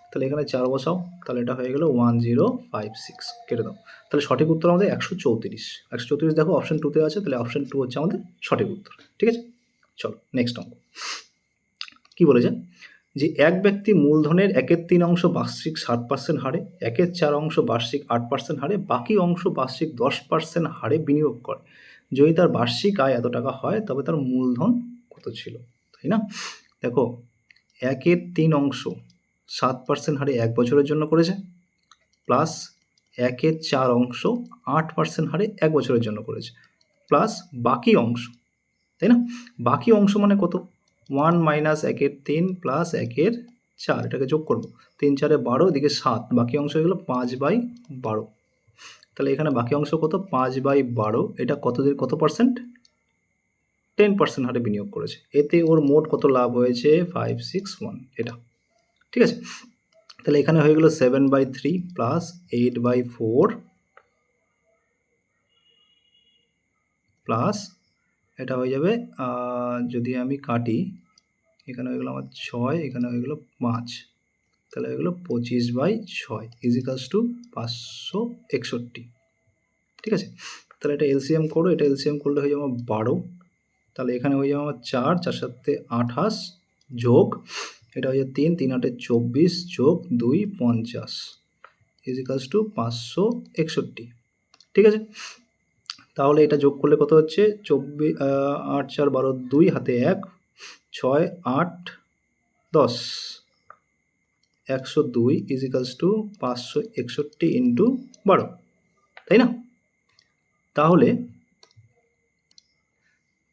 তাহলে এখানে 4 বসাও, তাহলে এটা হয়ে গেল 1056, কেটে দাও। তাহলে সঠিক উত্তর আমাদের 134। 134 দেখো অপশান 2তে আছে, তাহলে অপশান 2 হচ্ছে আমাদের সঠিক উত্তর। ঠিক আছে, চলো নেক্সট অঙ্ক। কি বলেছে? যে এক ব্যক্তি মূলধনের 1/3 অংশ বার্ষিক 60% হারে, 1/4 অংশ বার্ষিক 8% হারে, বাকি অংশ বার্ষিক 10% হারে বিনিয়োগ করে। যদি তার বার্ষিক আয় এত টাকা হয় তবে তার মূলধন কত ছিল, তাই না? দেখো 1/3 অংশ 7% হারে 1 বছরের জন্য করেছে, প্লাস 1/4 অংশ 8% হারে 1 বছরের জন্য করেছে, প্লাস বাকি অংশ, তাই না? বাকি অংশ মানে কত? 1 মাইনাস 1/3 প্লাস 1/4, এটাকে যোগ করবো, 3 4 12, এদিকে 7, বাকি অংশ হয়ে গেলো 5/12। তাহলে এখানে বাকি অংশ কত? 5/12। এটা কত পার্সেন্ট? 10% হারে বিনিয়োগ করেছে, এতে ওর মোট কত লাভ হয়েছে? 561, এটা। ঠিক আছে, তাহলে এখানে হয়ে গেল 7/3 প্লাস 8/4 প্লাস এটা হয়ে যাবে, যদি আমি কাটি, এখানে হয়ে গেলো আমার 6, এখানে হয়ে গেলো 5, তাহলে হয়ে গেলো 25/6 ইজিক্যালস টু 561। ঠিক আছে, তাহলে এটা এলসিএম করো, এটা এলসিএম করলে হয়ে যাবে আমার 12, তাহলে এখানে হয়ে যাবে আমার 4 4 7 28 যোগ এটা হয়ে যাবে 3 3 8 24 যোগ 2 50 ইজিক্যালস টু 561। ঠিক আছে, তাহলে এটা যোগ করলে কত হচ্ছে? 24 8 4 12, 2 হাতে 1, 6 8 10 102 ইজিক্যালস টু 561 ইন্টু 12, তাই না? তাহলে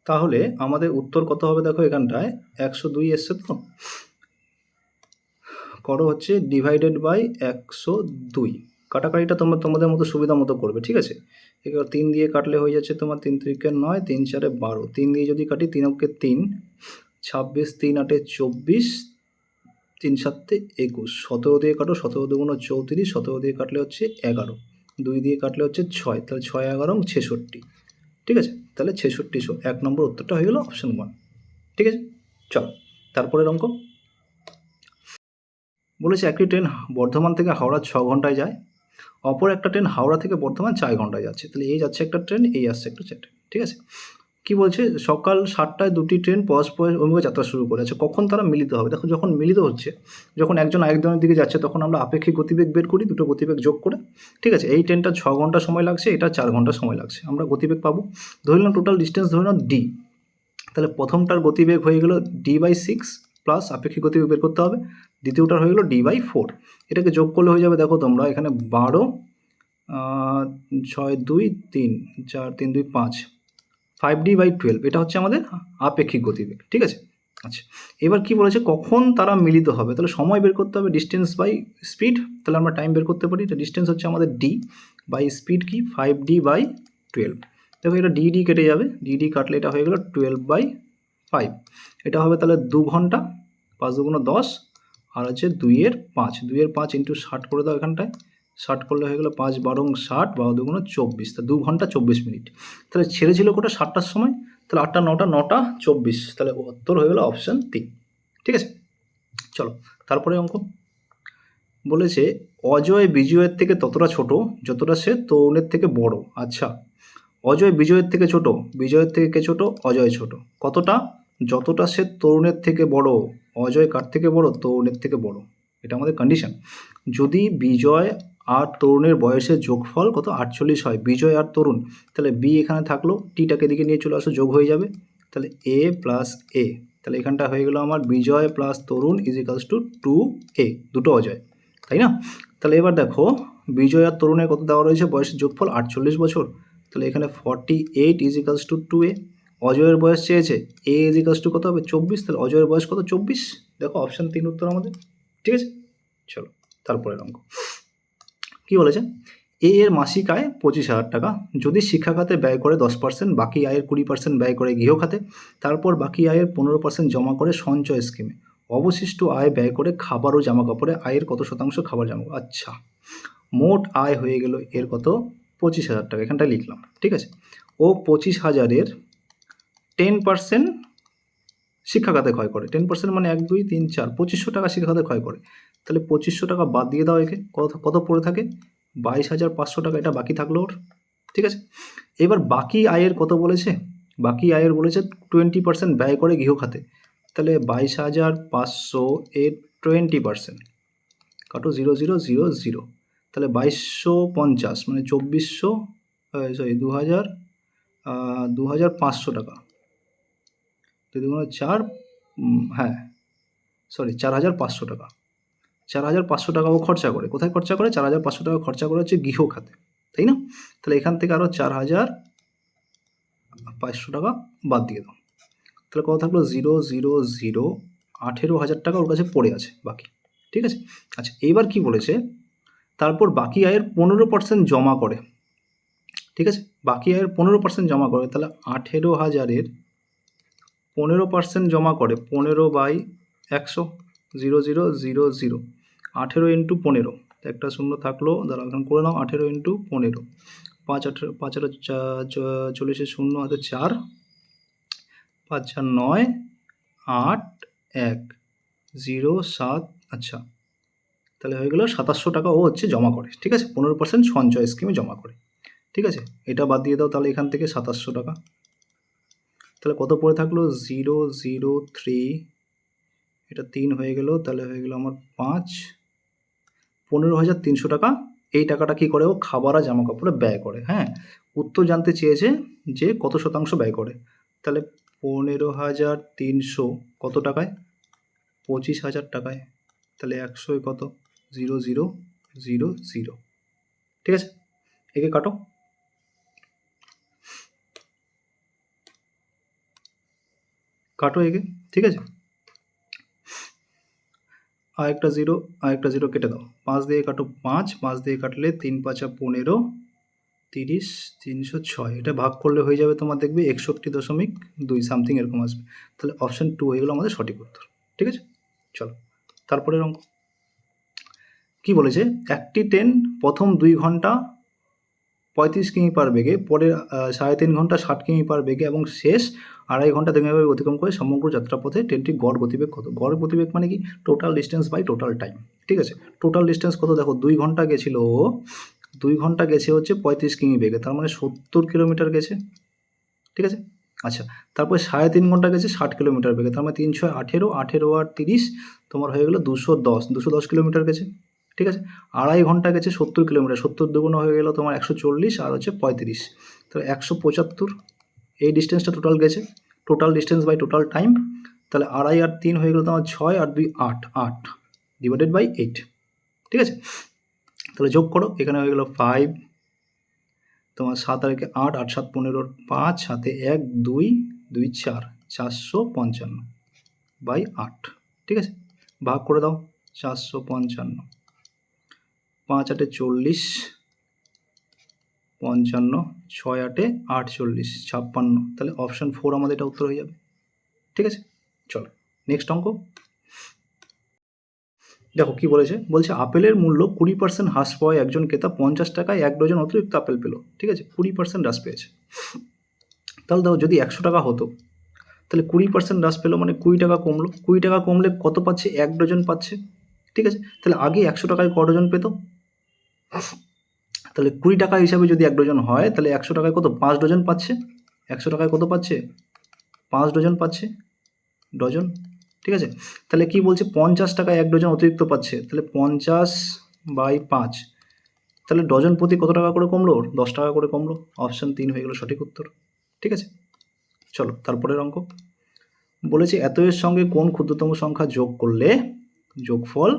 তাহলে আমাদের উত্তর কত হবে দেখো, এখানটায় 102 এসছে তো, করো হচ্ছে ডিভাইডেড বাই 102, কাটাকাটিটা তোমাদের মতো সুবিধা মতো করবে, ঠিক আছে? এবার 3 দিয়ে কাটলে হয়ে যাচ্ছে তোমার 3 3 9, 3 4 12, 3 দিয়ে যদি কাটি 3 অঙ্কে 3, 26, 3 8 24, 3 7 21, 17 দিয়ে কাটো, 17 2 34, 17 দিয়ে কাটলে হচ্ছে 11, 2 দিয়ে কাটলে হচ্ছে 6, তাহলে 6 11 66, ঠিক আছে? তাহলে 66, 1 নম্বর উত্তরটা হয়ে গেল অপশন 1, ঠিক আছে? চলো তারপরের অঙ্ক বলেছে একটি ট্রেন বর্ধমান থেকে হাওড়া 6 ঘন্টায় যায়, অপর একটা ট্রেন হাওড়া থেকে বর্ধমান 4 ঘন্টায় যাচ্ছে। তাহলে এই যাচ্ছে একটা ট্রেন, এই আসছে একটা ট্রেন, ঠিক আছে? কি বলছে, সকাল 7টায় দুটি ট্রেন পরস্পর অভিমুখে যাত্রা শুরু করেছে, কখন তারা মিলিত হবে? দেখো যখন মিলিত হচ্ছে, যখন একজন আরেকজনের দিকে যাচ্ছে, তখন আমরা আপেক্ষিক গতিবেগ বের করি, দুটো গতিবেগ যোগ করে, ঠিক আছে? এই ট্রেনটা 6 ঘন্টা সময় লাগছে, এটা 4 ঘন্টা সময় লাগছে, আমরা গতিবেগ পাবো। ধরে নিলাম টোটাল ডিস্টেন্স ধরে নাও ডি, তাহলে প্রথমটার গতিবেগ হয়ে গেল d/6 প্লাস আপেক্ষিক গতিবেগ বের করতে হবে, দ্বিতীয়টার হয়ে গেল d/4, এটাকে যোগ করলে হয়ে যাবে দেখো তোমরা এখানে 12, 6 2 3 4 3 2 5, 5d/12, এটা হচ্ছে আমাদের আপেক্ষিক গতিবেগ, ঠিক আছে? আচ্ছা, এবার কি বলেছে, কখন তারা মিলিত হবে? তাহলে সময় বের করতে হবে, ডিস্টেন্স বাই স্পিড, তাহলে আমরা টাইম বের করতে পারি, এটা ডিস্টেন্স হচ্ছে আমাদের d, বাই স্পিড কি 5d/12, দেখো এটা ডি কেটে যাবে, ডি কাটলে এটা হয়ে গেল 12/5, এটা হবে তাহলে 2 ঘন্টা, 5 2 10, আর হচ্ছে 2 এর 5 ইন্টু 60 করে দাও, এখানটায় 60 করলে হয়ে গেলো 5 12 60, 12 2 24, তা 2 ঘন্টা 24 মিনিট। তাহলে ছেড়েছিল কোটা 7টার সময়, তাহলে 8টা 9টা 9টা 24, তাহলে উত্তর হয়ে গেলো অপশান 3, ঠিক আছে? চলো তারপরে অঙ্ক বলেছে অজয় বিজয়ের থেকে ততটা ছোট যতটা সে তরুণের থেকে বড়। আচ্ছা, অজয় বিজয়ের থেকে ছোট, বিজয়ের থেকে কে ছোট? অজয় ছোট, কতটা? যতটা সে তরুণের থেকে বড়। অজয় কার থেকে বড়? তরুণের থেকে বড়, এটা আমাদের কন্ডিশন। যদি বিজয় আর তরুণের বয়সের যোগফল কত 48 হয়, বিজয় আর তরুণ, তাহলে বি এখানে থাকলো, টিটাকে দিকে নিয়ে চলে আসো, যোগ হয়ে যাবে, তাহলে এ প্লাস এ, তাহলে এখানটা হয়ে গেলো আমার বিজয় প্লাস তরুণ ইজিক্যালস টু 2a, দুটো অজয়, তাই না? তাহলে এবার দেখো বিজয় আর তরুণের কত দেওয়া রয়েছে, বয়সের যোগফল 48 বছর, তাহলে এখানে 48 ইজিক্যালস টু 2a, অজয়ের বয়স চেয়েছে, এ ইজিক্যালস টু কত হবে 24, তাহলে অজয়ের বয়স কত 24, দেখো অপশান 3 উত্তর আমাদের, ঠিক আছে? চলো তারপরের অঙ্ক কি বলেছে, এর মাসিক আয় 25,000 টাকা, যদি শিক্ষা খাতে ব্যয় করে 10%, বাকি আয়ের 20% ব্যয় করে গৃহ খাতে, তারপর বাকি আয়ের 15% জমা করে সঞ্চয় স্কিমে, অবশিষ্ট আয় ব্যয় করে খাবার ও জামা কাপড়ে, আয়ের কত শতাংশ খাবার জামা? আচ্ছা, মোট আয় হয়ে গেল এর কত 25,000 টাকা, এখানটা লিখলাম, ঠিক আছে? ও 25,000-এর 10% শিক্ষা খাতে ক্ষয় করে, 10% মানে 1 2 3 4, 2500 টাকা শিক্ষা খাতে ক্ষয় করে, তাহলে 2500 টাকা বাদ দিয়ে দাও, একে কত পড়ে থাকে 22,500 টাকা, এটা বাকি থাকলো ওর, ঠিক আছে? এবার বাকি আয়ের কত বলেছে, বাকি আয়ের বলেছে 20% ব্যয় করে গৃহ খাতে, তাহলে 22,500 এর 20%, কাটো 0 0 0 0, তাহলে 2250 মানে 2400, সরি 2,500 টাকা, 2 4, হ্যাঁ সরি 4,500 টাকা, 4,500 টাকা ও খরচা করে, কোথায় খরচা করে? 4,500 টাকা খরচা করে হচ্ছে গৃহ খাতে, তাই না? তাহলে এখান থেকে আরও 4,500 টাকা বাদ দিয়ে দাও, তাহলে কত থাকলো 0 0 0, 18,000 টাকা ওর কাছে পড়ে আছে বাকি, ঠিক আছে? আচ্ছা, এবার কি বলেছে, তারপর বাকি আয়ের 15% জমা করে, ঠিক আছে? বাকি আয়ের 15% জমা করে, তাহলে 18,000-এর 15% জমা করে, 15/100, 0 0 0 0, 18 ইন্টু 15, একটা শূন্য থাকলো, দাঁড়াও এখানে করে নাও, 18 ইন্টু 15, 5 18 5 8 40, শূন্য হাতে 4, 5 4 9 8 1 0 7, আচ্ছা তাহলে হয়ে গেল 2700 টাকা ও হচ্ছে জমা করে, ঠিক আছে? 15% সঞ্চয় স্কিমে জমা করে, ঠিক আছে? এটা বাদ দিয়ে দাও, তাহলে এখান থেকে 2700 টাকা, তাহলে কত পড়ে থাকলো 0 0 3, এটা 3 হয়ে গেল, তাহলে হয়ে গেল আমার 5, 15,300 টাকা, এই টাকাটা কি করে ও খাবার আর জামা কাপড়ে ব্যয় করে। হ্যাঁ, উত্তর জানতে চেয়েছে যে কত শতাংশ ব্যয় করে, তাহলে 15,300 কত টাকায় 25,000 টাকায়, তাহলে 100 কত 0000, ঠিক আছে। একে কাটো, কাটো একে, ঠিক আছে। আরেকটা জিরো কেটে দাও, 5 দিয়ে কাটো 5, 5 দিয়ে কাটলে 3 5 15, 30, 306, এটা ভাগ করলে হয়ে যাবে তোমার দেখবে 61.2 সামথিং এরকম আসবে। তাহলে অপশন 2 হয়ে গেল আমাদের সঠিক উত্তর, ঠিক আছে। চলো তারপরের অঙ্ক কি বলেছে, একটি ট্রেন প্রথম 2 ঘন্টা 35 কিমি পার বেগে, পরের 3.5 ঘন্টা 60 কিমি পার বেগে এবং শেষ 2.5 ঘন্টা বেগে অতিক্রম করে সমগ্র যাত্রাপথে ট্রেনটির গড় গতিবেগ কত? গড় গতিবেগ মানে কি, total distance by total time, ঠিক আছে। টোটাল ডিস্টেন্স কত দেখো, 2 ঘন্টা গেছিল, 2 ঘন্টা গেছে হচ্ছে 35 কিমি বেগে, তার মানে 70 কিলোমিটার গেছে, ঠিক আছে। আচ্ছা, তারপরে 3.5 ঘন্টা গেছে 60 কিলোমিটার বেগে, তার মানে 3 6 18, 18 আর 30 তোমার হয়ে গেলো 210 কিলোমিটার গেছে, ঠিক আছে। 2.5 ঘন্টা গেছে 70 কিলোমিটার, 70 দুগুণ হয়ে গেল তোমার 140 আর হচ্ছে 35, তাহলে 175 এই ডিস্টেন্সটা টোটাল গেছে, total distance by total time. তাহলে 2.5 আর 3 হয়ে গেলো তোমার 6 আর 2 8, 8 ডিভাইডেড বাই 8, ঠিক আছে। তাহলে যোগ করো, এখানে হয়ে গেলো 5, তোমার 7 আর 8, 8 7 15, 5 হাতে 1 2 2 4, 455 বাই 8, ঠিক আছে। ভাগ করে দাও, 455, 5 8 40, 55, 6 8 48, 56, তাহলে অপশান 4 আমাদের এটা উত্তর হয়ে যাবে, ঠিক আছে। চলো নেক্সট অঙ্ক দেখো কি বলেছে, বলছে আপেলের মূল্য 20% হ্রাস পাওয়ায় একজন ক্রেতা 50 টাকায় 1 ডজন অতিরিক্ত আপেল পেল, ঠিক আছে। 20% হ্রাস পেয়েছে, তাহলে দেখো যদি 100 টাকা হতো, তাহলে 20% হ্রাস পেলো মানে 20 টাকা কমলো, 20 টাকা কমলে কত পাচ্ছে, 1 ডজন পাচ্ছে, ঠিক আছে। তাহলে আগে 100 টাকায় ক ডজন পেত, তাহলে 20 টাকা হিসাবে যদি 1 ডজন হয়, তাহলে 100 টাকায় কত 5 ডজন পাচ্ছে, 100 টাকায় কত পাচ্ছে 5 ডজন পাচ্ছে, ডজন, ঠিক আছে। তাহলে কি বলছে 50 টাকায় 1 ডজন অতিরিক্ত পাচ্ছে, তাহলে 50 বাই 5, তাহলে ডজন প্রতি কত টাকা করে কমলো, 10 টাকা করে কমলো, অপশান 3 হয়ে গেল সঠিক উত্তর, ঠিক আছে। চলো তারপরের অঙ্ক বলেছে এত এর সঙ্গে কোন ক্ষুদ্রতম সংখ্যা যোগ করলে যোগফল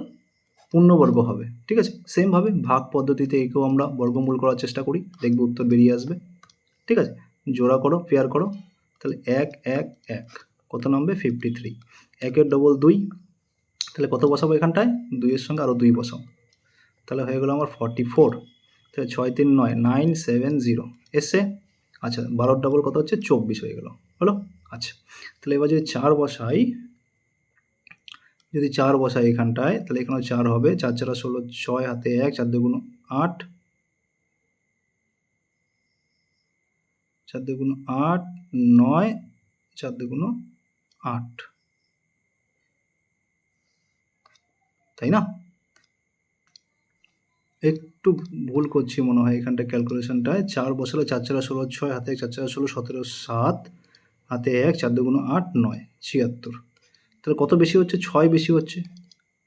পূর্ণবর্গ হবে, ঠিক আছে। সেমভাবে ভাগ পদ্ধতিতে একেও আমরা বর্গমূল করার চেষ্টা করি, দেখবে উত্তর বেরিয়ে আসবে, ঠিক আছে। জোড়া করো, পেয়ার করো, তাহলে 1 1 1 কত নামবে 53, 1 ডবল 2, তাহলে কত বসাবো এখানটায়, 2 এর সঙ্গে আরও 2 বসাও, তাহলে হয়ে গেলো আমার 44, তাহলে 6 3 9 970 এসে, আচ্ছা 12 ডবল কত হচ্ছে 24 হয়ে গেল, হলো। আচ্ছা তাহলে এবার যদি 4 বসাই, যদি 4 বসাই এখানটায়, তাহলে এখানেও 4 হবে, 4 4 16, 6 হাতে 1, 4 2 8, 4 2 8 9, 4 2 8, তাই না? একটু ভুল করছি মনে হয় এখানটা ক্যালকুলেশনটায়, 4 বসালে 4 4 16, 6 হাতে 1, 4 4 16, 17 7 হাতে 1, 4 2 8 9 76, তাহলে কত বেশি হচ্ছে, 6 বেশি হচ্ছে,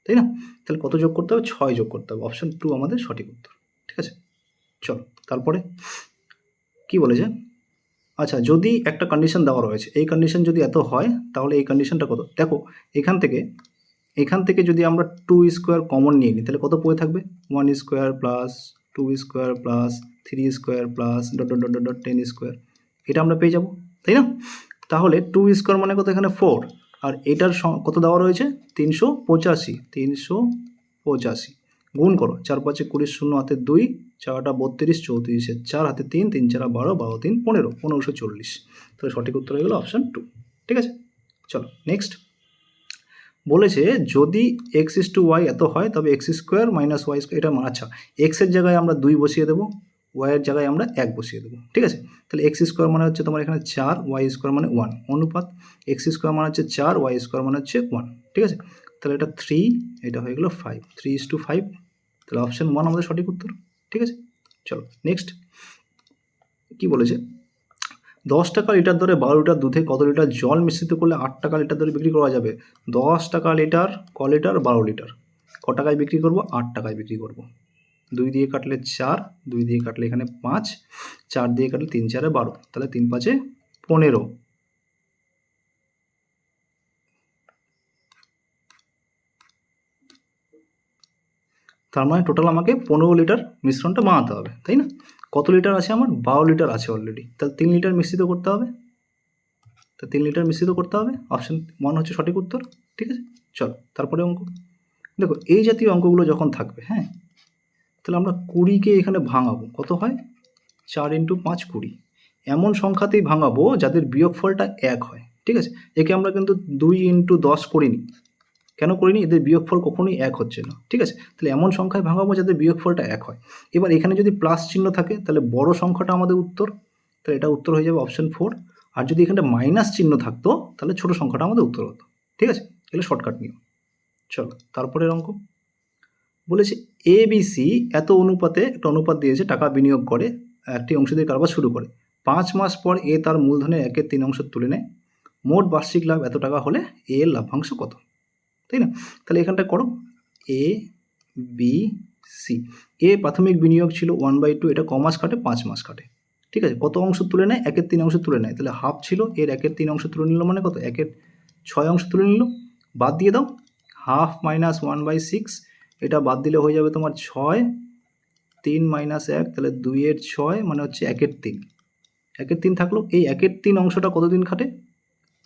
তাই না? তাহলে কত যোগ করতে হবে, 6 যোগ করতে হবে, অপশান 2 আমাদের সঠিক উত্তর, ঠিক আছে। চলো তারপরে কি বলেছে, আচ্ছা যদি একটা কন্ডিশন দেওয়া রয়েছে, এই কন্ডিশন যদি এত হয়, তাহলে এই কন্ডিশনটা কত, দেখো এখান থেকে যদি আমরা 2 স্কোয়ার কমন নিয়ে নিই, তাহলে কত পড়ে থাকবে, 1 square plus 2 square plus 3 square plus dot dot dot dot 10 square, এটা আমরা পেয়ে যাব, তাই না? তাহলে 2 স্কোয়ার মানে কত, এখানে 4, আর এটার কত দেওয়া রয়েছে 385, 385 গুণ করো, 4 5 20, 0 হাতে 2, 4 32, 34, 4 হাতে 3, 3 4 12, 12 3 15, 1540, তাহলে সঠিক উত্তর হয়ে গেল অপশান 2, ঠিক আছে। চলো নেক্সট বলেছে যদি এক্স ইস টু ওয়াই এত হয়, তবে X square minus Y square, এটা আচ্ছা এক্সের জায়গায় আমরা 2 বসিয়ে দেবো, ওয়াইয়ের জায়গায় আমরা 1 বসিয়ে দেবো, ঠিক আছে। তাহলে এক্স স্কোয়ার মানে হচ্ছে তোমার এখানে 4, ওয়াই স্কোয়ার মানে 1, অনুপাত এক্স স্কোয়ার মানে হচ্ছে 4, ওয়াই স্কোয়ার মানে হচ্ছে 1, ঠিক আছে। তাহলে এটা 3, এটা হয়ে গেলো 5, 3:5, তাহলে অপশান 1 আমাদের সঠিক উত্তর, ঠিক আছে। চলো নেক্সট কি বলেছে, 10 টাকা লিটার দরে 12 লিটার দুধে কত লিটার জল মিশ্রিত করলে 8 টাকা লিটার দরে বিক্রি করা যাবে, 10 টাকা লিটার, ক লিটার 12 লিটার, ক টাকায় বিক্রি করব, 8 টাকায় বিক্রি করব, 2 দিয়ে কাটলে 4, 2 দিয়ে কাটলে এখানে 5, 4 দিয়ে কাটলে 3 4 12, তাহলে 3 5 এ 15, তার মানে টোটাল আমাকে 15 লিটার মিশ্রণটা বানাতে হবে, তাই না? কত লিটার আছে আমার? 12 লিটার আছে অলরেডি, তাহলে 3 লিটার মিশ্রিত করতে হবে। তো 3 লিটার মিশ্রিত করতে হবে, অপশন 1 হচ্ছে সঠিক উত্তর। ঠিক আছে, চলো তারপরে অঙ্ক। দেখো এই জাতীয় অঙ্কগুলো যখন থাকবে, হ্যাঁ, তাহলে আমরা 20কে এখানে ভাঙাবো, কত হয়? 4 × 5 20। এমন সংখ্যাতেই ভাঙাবো যাদের বিয়োগফলটা 1 হয়। ঠিক আছে, একে আমরা কিন্তু 2 × 10 করিনি। কেন করিনি? এদের বিয়োগফল কখনোই 1 হচ্ছে না। ঠিক আছে, তাহলে এমন সংখ্যায় ভাঙাবো যাদের বিয়োগফলটা 1 হয়। এবার এখানে যদি প্লাস চিহ্ন থাকে তাহলে বড় সংখ্যাটা আমাদের উত্তর, তাহলে এটা উত্তর হয়ে যাবে অপশন 4। আর যদি এখানে মাইনাস চিহ্ন থাকতো তাহলে ছোট সংখ্যাটা আমাদের উত্তর হতো। ঠিক আছে, এগুলো শর্টকাট নিয়ম। চলো তারপরের অঙ্ক। বলেছে ABC এত অনুপাতে একটা অনুপাত দিয়েছে, টাকা বিনিয়োগ করে একটি অংশীদারি কারবার শুরু করে। 5 মাস পর এ তার মূলধনের 1/3 তুলে নেয়। মোট বার্ষিক লাভ এত টাকা হলে এ এর লাভ্যাংশ কত? তাই না? তাহলে এখানটা করো ABC। এ প্রাথমিক বিনিয়োগ ছিল 1/2, এটা ক মাস কাটে? 5 মাস কাটে। ঠিক আছে, কত অংশ তুলে নেয়? 1/3 তুলে নেয়, তাহলে হাফ ছিল, এর 1/3 তুলে নিল মানে কত? 1/6 তুলে নিল। বাদ দিয়ে দাও, হাফ মাইনাস 1/6, এটা বাদ দিলে হয়ে যাবে তোমার 6, 3 - 1, তাহলে 2/6 মানে হচ্ছে 1/3। 1/3 থাকলো, এই 1/3 অংশটা কতদিন খাটে?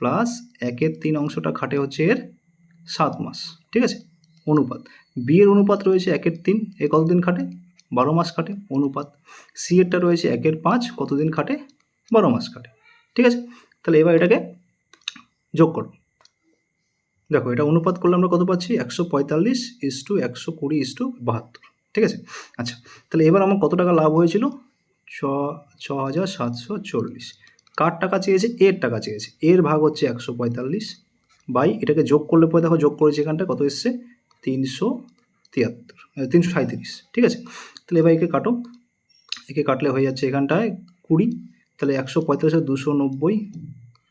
প্লাস 1/3 অংশটা খাটে হচ্ছে এর 7 মাস। ঠিক আছে, অনুপাত বি এর অনুপাত রয়েছে 1/3, এ কতদিন খাটে? 12 মাস খাটে, অনুপাত সি এরটা রয়েছে 1/5, কতদিন খাটে? 12 মাস খাটে। ঠিক আছে, তাহলে এবার এটাকে যোগ করো। দেখো এটা অনুপাত করলে আমরা কত পাচ্ছি? 145:120:72। ঠিক আছে, আচ্ছা তাহলে এবার আমার কত টাকা লাভ হয়েছিল? 6,740। কার টাকা চেয়েছে? এর টাকা চেয়েছে। এর ভাগ হচ্ছে 145 বাই, এটাকে যোগ করলে পরে দেখো যোগ করেছে এখানটা কত এসছে? 337। ঠিক আছে, তাহলে এবার একে কাটো, একে কাটলে হয়ে যাচ্ছে এখানটায় 20, তাহলে 145 আর 290,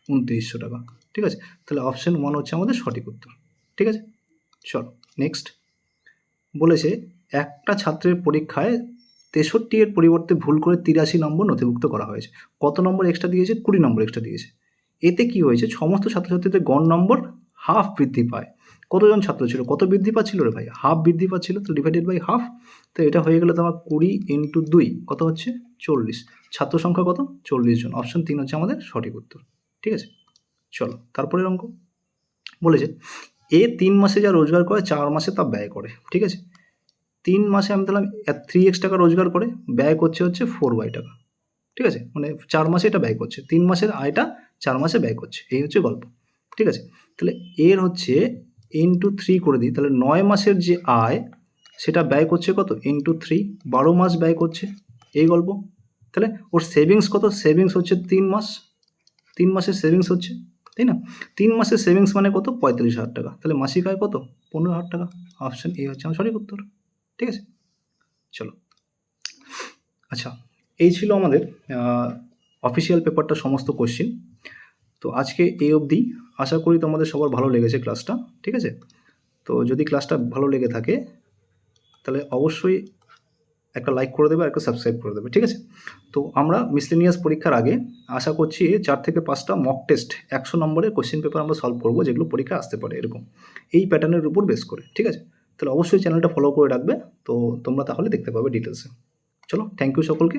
2900 টাকা। ঠিক আছে, তাহলে অপশন 1 হচ্ছে আমাদের সঠিক উত্তর। ঠিক আছে, চলো নেক্সট। বলেছে একটা ছাত্রের পরীক্ষায় 63 এর পরিবর্তে ভুল করে 83 নম্বর নথিভুক্ত করা হয়েছে। কত নম্বর এক্সট্রা দিয়েছে? 20 নম্বর এক্সট্রা দিয়েছে। এতে কি হয়েছে? সমস্ত ছাত্রছাত্রীদের গড় নম্বর হাফ বৃদ্ধি পায়। কতজন ছাত্র ছিল? কত বৃদ্ধি পাচ্ছিল রে ভাই? হাফ বৃদ্ধি পাচ্ছিল, তো ডিভাইডেড বাই হাফ, তো এটা হয়ে গেলে তোমার 20 × 2 কত হচ্ছে? 40। ছাত্র সংখ্যা কত? 40 জন। অপশন 3 হচ্ছে আমাদের সঠিক উত্তর। ঠিক আছে, চলো তারপরের অঙ্ক। বলেছে এ 3 মাসে যা রোজগার করে 4 মাসে তা ব্যয় করে। ঠিক আছে, 3 মাসে আমি দিলাম 3x টাকা রোজগার করে, ব্যয় করছে হচ্ছে 4y টাকা। ঠিক আছে, মানে 4 মাসে এটা ব্যয় করছে, 3 মাসের আয়টা 4 মাসে ব্যয় করছে, এই হচ্ছে গল্প। ঠিক আছে, তাহলে এর হচ্ছে × 3 করে দিই, তাহলে 9 মাসের যে আয় সেটা ব্যয় করছে কত? × 3, 12 মাস ব্যয় করছে, এই গল্প। তাহলে ওর সেভিংস কত? সেভিংস হচ্ছে 3 মাস, 3 মাসের সেভিংস হচ্ছে, তাই না? 3 মাসের সেভিংস মানে কত? 45,000 টাকা। তাহলে মাসিক আয় কত? 15,000 টাকা। অপশন এ হচ্ছে আমার সঠিক উত্তর। ঠিক আছে, চলো আচ্ছা, এই ছিল আমাদের অফিসিয়াল পেপারটা সমস্ত কোশ্চিন। তো আজকে এই অবধি, আশা করি তোমাদের সবার ভালো লেগেছে ক্লাসটা। ঠিক আছে, তো যদি ক্লাসটা ভালো লেগে থাকে তাহলে অবশ্যই একটা লাইক করে দেবে আর একটা সাবস্ক্রাইব করে দেবে। ঠিক আছে, তো আমরা মিসলেনিয়াস পরীক্ষার আগে আশা করছি 4 থেকে 5টা মক টেস্ট 100 নম্বরের কোশ্চেন পেপার আমরা সলভ করবো, যেগুলো পরীক্ষায় আসতে পারে এরকম, এই প্যাটার্নের উপর বেস করে। ঠিক আছে, তাহলে অবশ্যই চ্যানেলটা ফলো করে রাখবে, তো তোমরা তাহলে দেখতে পাবে ডিটেলসে। চলো, থ্যাংক ইউ সকলকে।